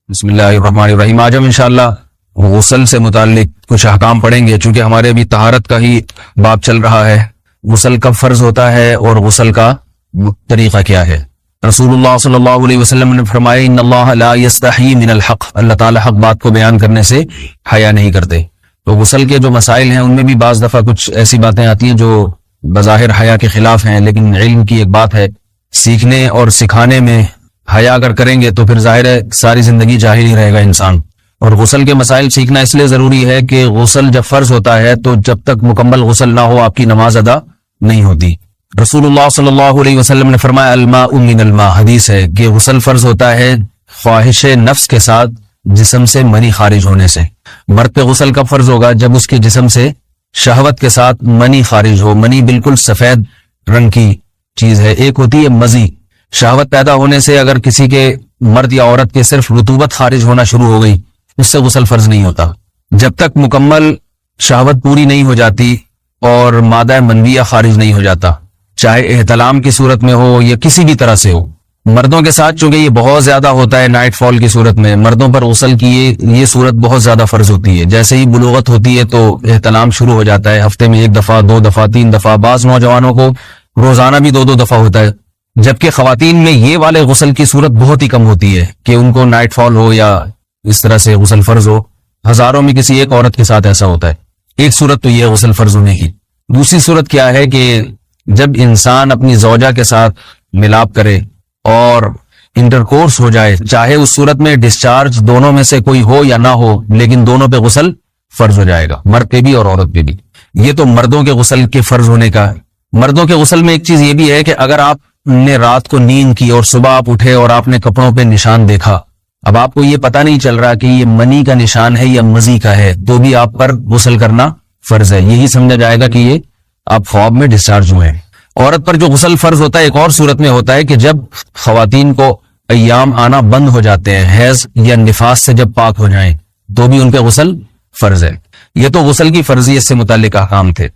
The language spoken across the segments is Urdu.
بسم اللہ الرحمن الرحیم۔ آج ہم انشاءاللہ غسل سے متعلق کچھ احکام پڑھیں گے، چونکہ ہمارے ابھی طہارت کا ہی باب چل رہا ہے۔ غسل کب فرض ہوتا ہے اور غسل کا طریقہ کیا ہے؟ رسول اللہ صلی اللہ علیہ وسلم نے فرمایا ان اللہ لا یستحی من الحق، اللہ تعالی حق بات کو بیان کرنے سے حیا نہیں کرتے۔ تو غسل کے جو مسائل ہیں ان میں بھی بعض دفعہ کچھ ایسی باتیں آتی ہیں جو بظاہر حیا کے خلاف ہیں، لیکن علم کی ایک بات ہے، سیکھنے اور سکھانے میں حیا اگر کریں گے تو پھر ظاہر ہے ساری زندگی جاہل ہی رہے گا انسان۔ اور غسل کے مسائل سیکھنا اس لیے ضروری ہے کہ غسل جب فرض ہوتا ہے تو جب تک مکمل غسل نہ ہو آپ کی نماز ادا نہیں ہوتی۔ رسول اللہ صلی اللہ علیہ وسلم نے فرمایا الماء من الماء، حدیث ہے کہ غسل فرض ہوتا ہے خواہش نفس کے ساتھ جسم سے منی خارج ہونے سے۔ مرد پہ غسل کب فرض ہوگا؟ جب اس کے جسم سے شہوت کے ساتھ منی خارج ہو۔ منی بالکل سفید رنگ کی چیز ہے، ایک ہوتی ہے مزی۔ شہوت پیدا ہونے سے اگر کسی کے مرد یا عورت کے صرف رطوبت خارج ہونا شروع ہو گئی، اس سے غسل فرض نہیں ہوتا۔ جب تک مکمل شہوت پوری نہیں ہو جاتی اور مادہ منویہ خارج نہیں ہو جاتا، چاہے احتلام کی صورت میں ہو یا کسی بھی طرح سے ہو۔ مردوں کے ساتھ چونکہ یہ بہت زیادہ ہوتا ہے، نائٹ فال کی صورت میں مردوں پر غسل کی یہ صورت بہت زیادہ فرض ہوتی ہے۔ جیسے ہی بلوغت ہوتی ہے تو احتلام شروع ہو جاتا ہے، ہفتے میں 1 دفعہ 2 دفعہ 3 دفعہ، بعض نوجوانوں کو روزانہ بھی 2 دفعہ ہوتا ہے، جبکہ خواتین میں یہ والے غسل کی صورت بہت ہی کم ہوتی ہے کہ ان کو نائٹ فال ہو یا اس طرح سے غسل فرض ہو۔ ہزاروں میں کسی ایک عورت کے ساتھ ایسا ہوتا ہے۔ ایک صورت تو یہ غسل فرض ہونے کی۔ دوسری صورت کیا ہے کہ جب انسان اپنی زوجہ کے ساتھ ملاپ کرے اور انٹرکورس ہو جائے، چاہے اس صورت میں ڈسچارج دونوں میں سے کوئی ہو یا نہ ہو، لیکن دونوں پہ غسل فرض ہو جائے گا، مرد پہ بھی اور عورت پہ بھی۔ یہ تو مردوں کے غسل کے فرض ہونے کا ہے۔ مردوں کے غسل میں ایک چیز یہ بھی ہے کہ اگر آپ نے رات کو نیند کی اور صبح آپ اٹھے اور آپ نے کپڑوں پہ نشان دیکھا، اب آپ کو یہ پتہ نہیں چل رہا کہ یہ منی کا نشان ہے یا مزی کا ہے، تو بھی آپ پر غسل کرنا فرض ہے۔ یہی سمجھا جائے گا کہ یہ آپ خواب میں ڈسچارج ہوئے ہیں۔ عورت پر جو غسل فرض ہوتا ہے ایک اور صورت میں ہوتا ہے کہ جب خواتین کو ایام آنا بند ہو جاتے ہیں، حیض یا نفاس سے جب پاک ہو جائیں، تو بھی ان پہ غسل فرض ہے۔ یہ تو غسل کی فرضیت سے متعلق احکام تھے۔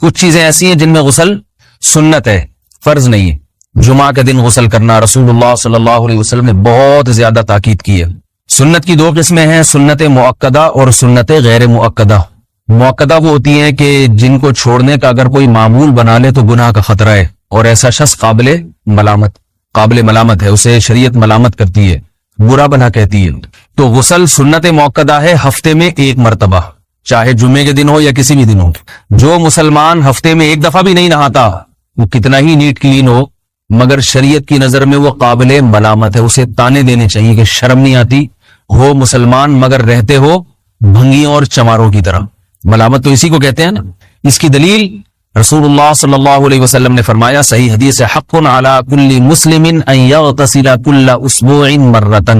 کچھ چیزیں ایسی ہیں جن میں غسل سنت ہے، فرض نہیں ہے۔ جمعہ کے دن غسل کرنا رسول اللہ صلی اللہ علیہ وسلم نے بہت زیادہ تاکید کی ہے۔ سنت کی 2 قسمیں ہیں، سنت مؤکدہ اور سنت غیر مؤکدہ۔ مؤکدہ وہ ہوتی ہیں کہ جن کو چھوڑنے کا اگر کوئی معمول بنا لے تو گناہ کا خطرہ ہے، اور ایسا شخص قابل ملامت ہے، اسے شریعت ملامت کرتی ہے، برا بھلا کہتی ہے۔ تو غسل سنت مؤکدہ ہے، ہفتے میں 1 مرتبہ، چاہے جمعے کے دن ہو یا کسی بھی دن ہو۔ جو مسلمان ہفتے میں 1 دفعہ بھی نہیں نہاتا، وہ کتنا ہی نیٹ کلین ہو، مگر شریعت کی نظر میں وہ قابل ملامت ہے، اسے تانے دینے چاہیے کہ شرم نہیں آتی ہو مسلمان مگر رہتے ہو بھنگیوں اور چماروں کی طرح۔ ملامت تو اسی کو کہتے ہیں نا۔ اس کی دلیل رسول اللہ صلی اللہ علیہ وسلم نے فرمایا، صحیح حدیث ہے، حق علی کل مسلم ان یغتسل کل اسبوع مرۃ،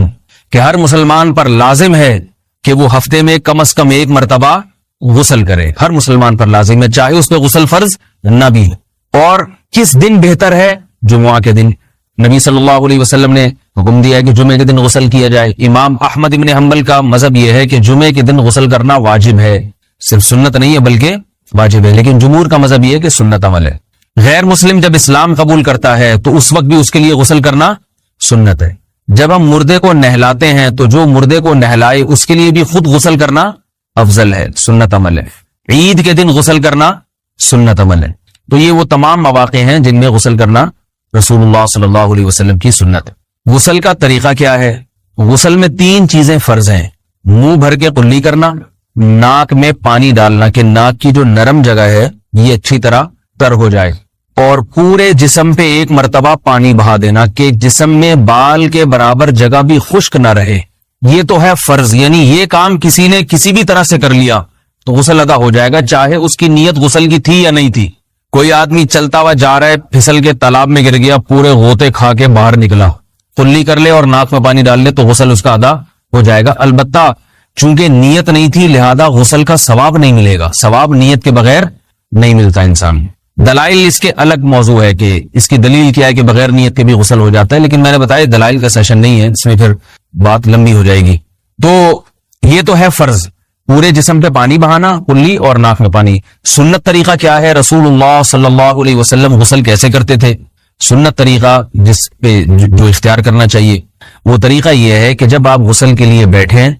کہ ہر مسلمان پر لازم ہے کہ وہ ہفتے میں کم از کم 1 مرتبہ غسل کرے۔ ہر مسلمان پر لازم ہے، چاہے اس پہ غسل فرض نہ بھی۔ اور کس دن بہتر ہے؟ جمعہ کے دن۔ نبی صلی اللہ علیہ وسلم نے حکم دیا ہے کہ جمعے کے دن غسل کیا جائے۔ امام احمد ابن حنبل کا مذہب یہ ہے کہ جمعے کے دن غسل کرنا واجب ہے، صرف سنت نہیں ہے بلکہ واجب ہے، لیکن جمہور کا مذہب یہ ہے کہ سنت عمل ہے۔ غیر مسلم جب اسلام قبول کرتا ہے تو اس وقت بھی اس کے لیے غسل کرنا سنت ہے۔ جب ہم مردے کو نہلاتے ہیں تو جو مردے کو نہلائے اس کے لیے بھی خود غسل کرنا افضل ہے، سنت عمل ہے۔ عید کے دن غسل کرنا سنت عمل ہے۔ تو یہ وہ تمام مواقع ہیں جن میں غسل کرنا رسول اللہ صلی اللہ علیہ وسلم کی سنت ہے۔ غسل کا طریقہ کیا ہے؟ غسل میں 3 چیزیں فرض ہیں، منہ بھر کے قلی کرنا، ناک میں پانی ڈالنا کہ ناک کی جو نرم جگہ ہے یہ اچھی طرح تر ہو جائے، اور پورے جسم پہ 1 مرتبہ پانی بہا دینا کہ جسم میں بال کے برابر جگہ بھی خشک نہ رہے۔ یہ تو ہے فرض، یعنی یہ کام کسی نے کسی بھی طرح سے کر لیا تو غسل ادا ہو جائے گا، چاہے اس کی نیت غسل کی تھی یا نہیں تھی۔ کوئی آدمی چلتا ہوا جا رہا ہے، پھسل کے تالاب میں گر گیا، پورے غوطے کھا کے باہر نکلا، قلی کر لے اور ناک میں پانی ڈال لے تو غسل اس کا ادا ہو جائے گا۔ البتہ چونکہ نیت نہیں تھی لہذا غسل کا ثواب نہیں ملے گا، ثواب نیت کے بغیر نہیں ملتا انسان۔ دلائل اس کے الگ موضوع ہے کہ اس کی دلیل کیا ہے کہ بغیر نیت کے بھی غسل ہو جاتا ہے، لیکن میں نے بتایا دلائل کا سیشن نہیں ہے، اس میں پھر بات لمبی ہو جائے گی۔ تو یہ تو ہے فرض، پورے جسم پہ پانی بہانا، کلی اور ناک میں پانی۔ سنت طریقہ کیا ہے؟ رسول اللہ صلی اللہ علیہ وسلم غسل کیسے کرتے تھے؟ سنت طریقہ جس پہ جو اختیار کرنا چاہیے وہ طریقہ یہ ہے کہ جب آپ غسل کے لیے بیٹھیں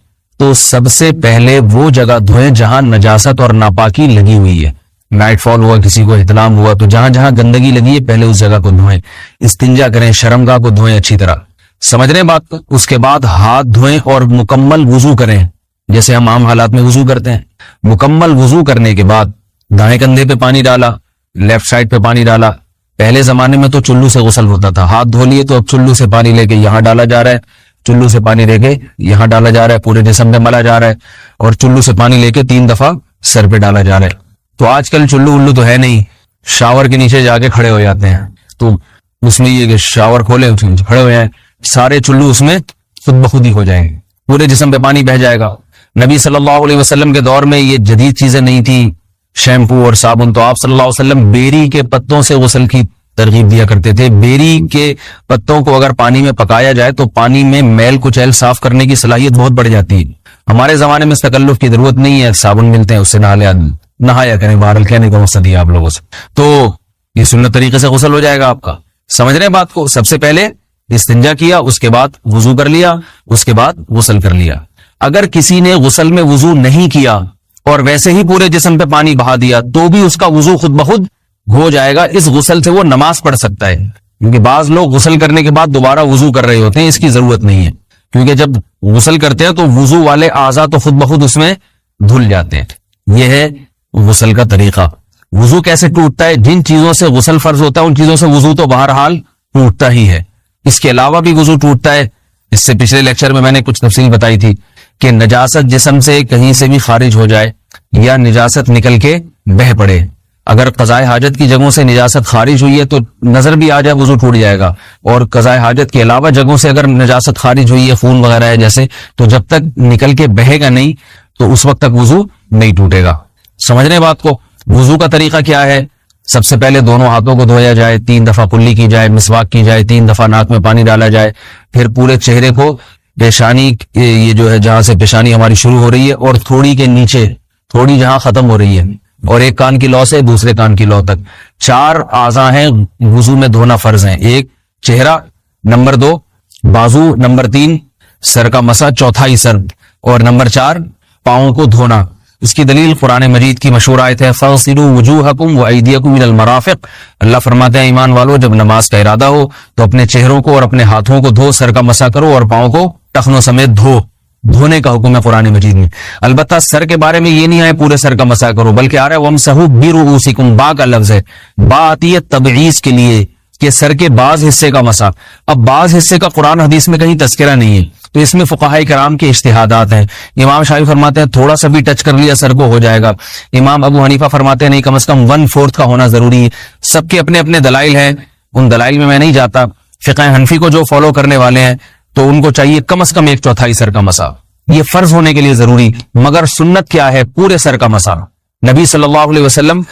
تو سب سے پہلے وہ جگہ دھوئیں جہاں نجاست اور ناپاکی لگی ہوئی ہے. نائٹ فال ہوا, کسی کو احتلام ہوا, تو جہاں جہاں گندگی لگی ہے پہلے اس جگہ کو دھوئیں. استنجا کریں, شرمگاہ کو دھوئیں اچھی طرح. سمجھ رہے ہیں بات کو؟ اس کے بعد ہاتھ دھوئیں اور مکمل وضو کریں جیسے ہم عام حالات میں وضو کرتے ہیں. مکمل وضو کرنے کے بعد دائیں کندھے پہ پانی ڈالا, لیفٹ سائڈ پہ پانی ڈالا. پہلے زمانے میں تو چلو سے غسل ہوتا تھا, ہاتھ دھو لیے تو اب چلو سے پانی لے کے یہاں ڈالا جا رہا ہے, چلو سے پانی لے کے یہاں ڈالا جا رہا ہے, پورے جسم میں ملا جا رہا ہے, اور چلو سے پانی لے کے 3 دفعہ سر پہ ڈالا جا رہا ہے. تو آج کل چلو ولو تو ہے نہیں, شاور کے نیچے جا کے کھڑے ہو جاتے ہیں. تو اس میں یہ کہ شاور کھولے کھڑے ہو جائیں, سارے چلو اس میں خود بخود ہی ہو جائیں گے, پورے جسم پہ پانی بہ جائے گا. نبی صلی اللہ علیہ وسلم کے دور میں یہ جدید چیزیں نہیں تھی, شیمپو اور صابن. تو آپ صلی اللہ علیہ وسلم بیری کے پتوں سے غسل کی ترغیب دیا کرتے تھے. بیری کے پتوں کو اگر پانی میں پکایا جائے تو پانی میں میل کچیل صاف کرنے کی صلاحیت بہت بڑھ جاتی ہے. ہمارے زمانے میں اس تکلف کی ضرورت نہیں ہے, صابن ملتے ہیں اس سے نہایا کریں. بہرحال کہنے کا مقصد دیا آپ لوگوں سے, تو یہ سنت طریقے سے غسل ہو جائے گا آپ کا. سمجھ رہے ہیں بات کو؟ سب سے پہلے استنجا کیا, اس کے بعد وضو کر لیا, اس کے بعد غسل کر لیا. اگر کسی نے غسل میں وضو نہیں کیا اور ویسے ہی پورے جسم پہ پانی بہا دیا تو بھی اس کا وضو خود بخود ہو جائے گا. اس غسل سے وہ نماز پڑھ سکتا ہے, کیونکہ بعض لوگ غسل کرنے کے بعد دوبارہ وضو کر رہے ہوتے ہیں. اس کی ضرورت نہیں ہے, کیونکہ جب غسل کرتے ہیں تو وضو والے اعضاء تو خود بخود اس میں دھل جاتے ہیں. یہ ہے غسل کا طریقہ. وضو کیسے ٹوٹتا ہے؟ جن چیزوں سے غسل فرض ہوتا ہے ان چیزوں سے وضو تو بہرحال ٹوٹتا ہی ہے. اس کے علاوہ بھی وضو ٹوٹتا ہے. اس سے پچھلے لیکچر میں نے کچھ تفصیل بتائی تھی کہ نجاست جسم سے کہیں سے بھی خارج ہو جائے یا نجاست نکل کے بہ پڑے, اگر قضاء حاجت کی جگہوں سے نجاست خارج ہوئی ہے تو نظر بھی آ جائے وضو ٹوٹ جائے گا, اور قضاء حاجت کے علاوہ جگہوں سے اگر نجاست خارج ہوئی ہے, خون وغیرہ ہے جیسے, تو جب تک نکل کے بہے گا نہیں تو اس وقت تک وضو نہیں ٹوٹے گا. سمجھ رہے بات کو؟ وضو کا طریقہ کیا ہے؟ سب سے پہلے دونوں ہاتھوں کو دھویا جائے, 3 دفعہ کلی کی جائے, مسواک کی جائے, 3 دفعہ ناک میں پانی ڈالا جائے, پھر پورے چہرے کو پیشانی, یہ جو ہے جہاں سے پیشانی ہماری شروع ہو رہی ہے اور تھوڑی کے نیچے تھوڑی جہاں ختم ہو رہی ہے, اور ایک کان کی لو سے دوسرے کان کی لو تک 4 اعضاء ہیں وضو میں دھونا فرض ہیں. 1 چہرہ, نمبر 2 بازو, نمبر 3 سر کا مسا, چوتھائی سر, اور نمبر 4 پاؤں کو دھونا. اس کی دلیل قرآن مجید کی مشہور آیت ہے فَاغْسِلُوا وُجُوهَكُمْ وَأَيْدِيَكُمْ إِلَى الْمَرَافِقِ. اللہ فرماتے ہیں ایمان والو, جب نماز کا ارادہ ہو تو اپنے چہروں کو اور اپنے ہاتھوں کو دھو, سر کا مسا کرو اور پاؤں کو ٹخنوں سمیت دھو. دھونے کا حکم ہے قرآن مجید میں. البتہ سر کے بارے میں یہ نہیں ہے پورے سر کا مسا کرو, بلکہ آ رہا ہے وَامْسَحُوا بِرُؤُوسِكُمْ. با کا لفظ ہے, با آتی ہے تبعیض کے لیے کہ سر کے بعض حصے کا مسا. اب بعض حصے کا قرآن حدیث میں کہیں تذکرہ نہیں ہے, تو اس میں فقہاء کرام کے اجتہادات ہیں. امام شافعی فرماتے ہیں تھوڑا سا بھی ٹچ کر لیا سر کو ہو جائے گا. امام ابو حنیفہ فرماتے ہیں نہیں, کم از کم 1/4 کا ہونا ضروری ہے. سب کے اپنے اپنے دلائل ہیں, ان دلائل میں نہیں جاتا. فقہ حنفی کو جو فالو کرنے والے ہیں تو ان کو چاہیے کم از کم 1/4 سر کا مسا, یہ فرض ہونے کے لیے ضروری. مگر سنت کیا ہے؟ پورے سر کا مسا. نبی صلی اللہ علیہ وسلم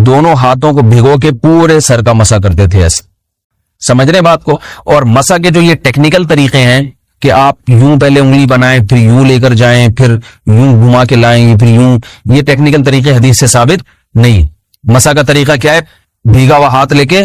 دونوں ہاتھوں کو بھگو کے پورے سر کا مسا کرتے تھے ایسے. سمجھ رہے بات کو؟ اور مسا کے جو یہ ٹیکنیکل طریقے ہیں کہ آپ یوں پہلے انگلی بنائیں, پھر یوں لے کر جائیں, پھر یوں گھما کے لائیں, پھر یوں, یہ ٹیکنیکل طریقے حدیث سے ثابت نہیں. مسا کا طریقہ کیا ہے؟ بھیگا ہوا ہاتھ لے کے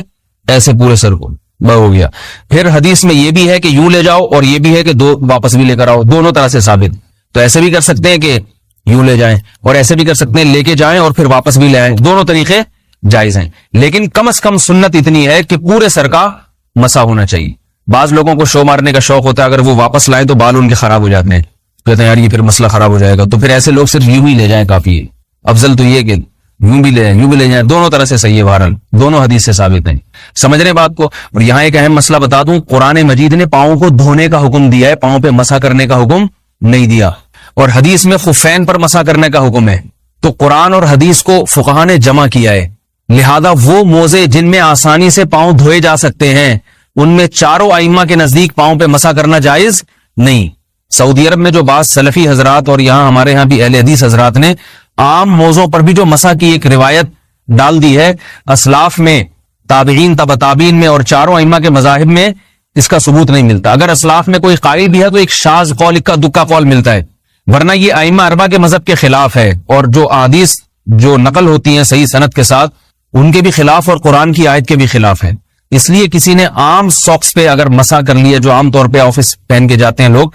ایسے پورے سر کو ہو گیا. پھر حدیث میں یہ بھی ہے کہ یوں لے جاؤ اور یہ بھی ہے کہ 2 واپس بھی لے کر آؤ, دونوں طرح سے ثابت. تو ایسے بھی کر سکتے ہیں کہ یوں لے جائیں, اور ایسے بھی کر سکتے ہیں لے کے جائیں اور پھر واپس بھی لے آئیں, دونوں طریقے جائز ہیں. لیکن کم از کم سنت اتنی ہے کہ پورے سر کا مسا ہونا چاہیے. بعض لوگوں کو شو مارنے کا شوق ہوتا ہے, اگر وہ واپس لائیں تو بال ان کے خراب ہو جاتے ہیں, کہتے ہیں یار یہ پھر مسئلہ خراب ہو جائے گا, تو پھر ایسے لوگ صرف یوں ہی لے جائیں کافی ہے. افضل تو یہ کہ یوں بھی لے جائیں, یوں بھی لے جائیں, دونوں طرح سے صحیح ہے. بہرحال دونوں حدیث سے ثابت ہیں. سمجھ رہے بات کو؟ اور یہاں ایک اہم مسئلہ بتا دوں, قرآن مجید نے پاؤں کو دھونے کا حکم دیا ہے, پاؤں پہ مسا کرنے کا حکم نہیں دیا. اور حدیث میں خفین پر مسا کرنے کا حکم ہے. تو قرآن اور حدیث کو فقہاء نے جمع کیا ہے, لہذا وہ موزے جن میں آسانی سے پاؤں دھوئے جا سکتے ہیں ان میں چاروں ائمہ کے نزدیک پاؤں پہ مسا کرنا جائز نہیں. سعودی عرب میں جو بعض سلفی حضرات اور یہاں ہمارے ہاں بھی اہل حدیث حضرات نے عام موضوع پر بھی جو مسا کی ایک روایت ڈال دی ہے, اسلاف میں, تابعین, تبع تابعین میں اور چاروں ائمہ کے مذاہب میں اس کا ثبوت نہیں ملتا. اگر اسلاف میں کوئی قائل بھی ہے تو ایک شاذ قول, اکا دکا قول ملتا ہے, ورنہ یہ ائمہ اربعہ کے مذہب کے خلاف ہے. اور جو احادیث جو نقل ہوتی ہیں صحیح سند کے ساتھ ان کے بھی خلاف اور قرآن کی آیت کے بھی خلاف ہے. اس لیے کسی نے عام ساکس پہ اگر مسا کر لیا، جو عام طور پہ آفس پہن کے جاتے ہیں لوگ،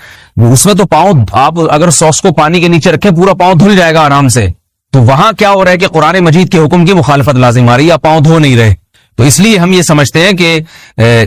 اس میں تو پاؤں، آپ اگر ساکس کو پانی کے نیچے رکھیں پورا پاؤں دھل جائے گا آرام سے. تو وہاں کیا ہو رہا ہے کہ قرآن مجید کے حکم کی مخالفت لازم آ رہی ہے، آپ پاؤں دھو نہیں رہے. تو اس لیے ہم یہ سمجھتے ہیں کہ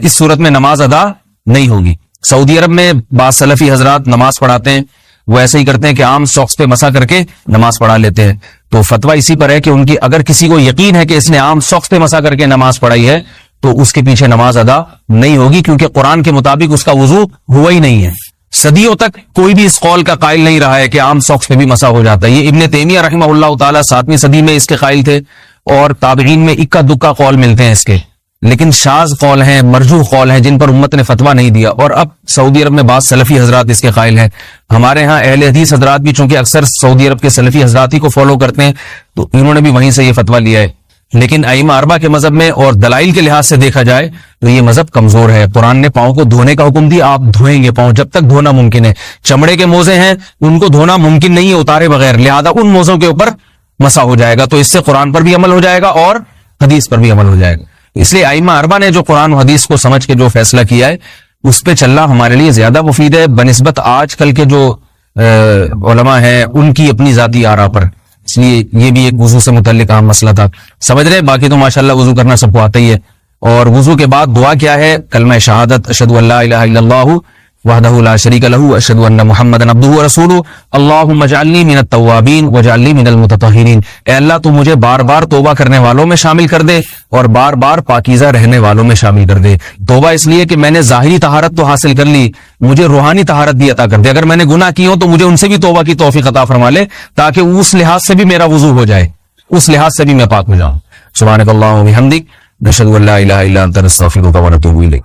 اس صورت میں نماز ادا نہیں ہوگی. سعودی عرب میں بعض سلفی حضرات نماز پڑھاتے ہیں، وہ ایسے ہی کرتے ہیں کہ عام ساکس پہ مسا کر کے نماز پڑھا لیتے ہیں. تو فتویٰ اسی پر ہے کہ ان کی اگر کسی کو یقین ہے کہ اس نے عام ساکس پہ مسا کر کے نماز پڑھائی ہے تو اس کے پیچھے نماز ادا نہیں ہوگی، کیونکہ قرآن کے مطابق اس کا وضو ہوا ہی نہیں ہے. صدیوں تک کوئی بھی اس قول کا قائل نہیں رہا ہے کہ عام ساکس پہ بھی مسا ہو جاتا ہے. یہ ابن تیمیہ رحمہ اللہ تعالیٰ 7ویں صدی میں اس کے قائل تھے، اور تابعین میں اکا دکا قول ملتے ہیں اس کے، لیکن شاذ قول ہیں، مرجوح قول ہیں جن پر امت نے فتویٰ نہیں دیا. اور اب سعودی عرب میں بعض سلفی حضرات اس کے قائل ہیں. ہمارے ہاں اہل حدیث حضرات بھی چونکہ اکثر سعودی عرب کے سلفی حضرات ہی کو فالو کرتے ہیں، تو انہوں نے بھی وہیں سے یہ فتویٰ لیا ہے. لیکن ائمہ اربعہ کے مذہب میں اور دلائل کے لحاظ سے دیکھا جائے تو یہ مذہب کمزور ہے. قرآن نے پاؤں کو دھونے کا حکم دیا، آپ دھوئیں گے پاؤں جب تک دھونا ممکن ہے. چمڑے کے موزے ہیں ان کو دھونا ممکن نہیں ہے اتارے بغیر، لہذا ان موزوں کے اوپر مسا ہو جائے گا. تو اس سے قرآن پر بھی عمل ہو جائے گا اور حدیث پر بھی عمل ہو جائے گا. اس لیے ائمہ اربعہ نے جو قرآن و حدیث کو سمجھ کے جو فیصلہ کیا ہے اس پہ چلنا ہمارے لیے زیادہ مفید ہے بنسبت آج کل کے جو علماء ہیں ان کی اپنی ذاتی آراء پر. اس لیے یہ بھی ایک وضو سے متعلق عام مسئلہ تھا. سمجھ رہے؟ باقی تو ماشاءاللہ وضو کرنا سب کو آتا ہی ہے. اور وضو کے بعد دعا کیا ہے؟ کلمہ شہادت، اشہد ان لا الہ الا اللہ وحدہ لا شریک لہ اشہد ان محمدا عبدہ ورسولہ اللہم اجعلنی من التوابین واجعلنی من المتطہرین. اے اللہ تو مجھے بار بار توبہ کرنے والوں میں شامل کر دے اور بار بار پاکیزہ رہنے والوں میں شامل کر دے. توبہ اس لیے کہ میں نے ظاہری طہارت تو حاصل کر لی، مجھے روحانی طہارت بھی عطا کر دے. اگر میں نے گناہ کی ہو تو مجھے ان سے بھی توبہ کی توفیق عطا فرما لے، تاکہ اس لحاظ سے بھی میرا وضو ہو جائے، اس لحاظ سے بھی میں پاک ہو جاؤں. سبحانک اللہم و بحمدک، نشہد ان لا الہ الا انت نستغفرک و نتوب الیک.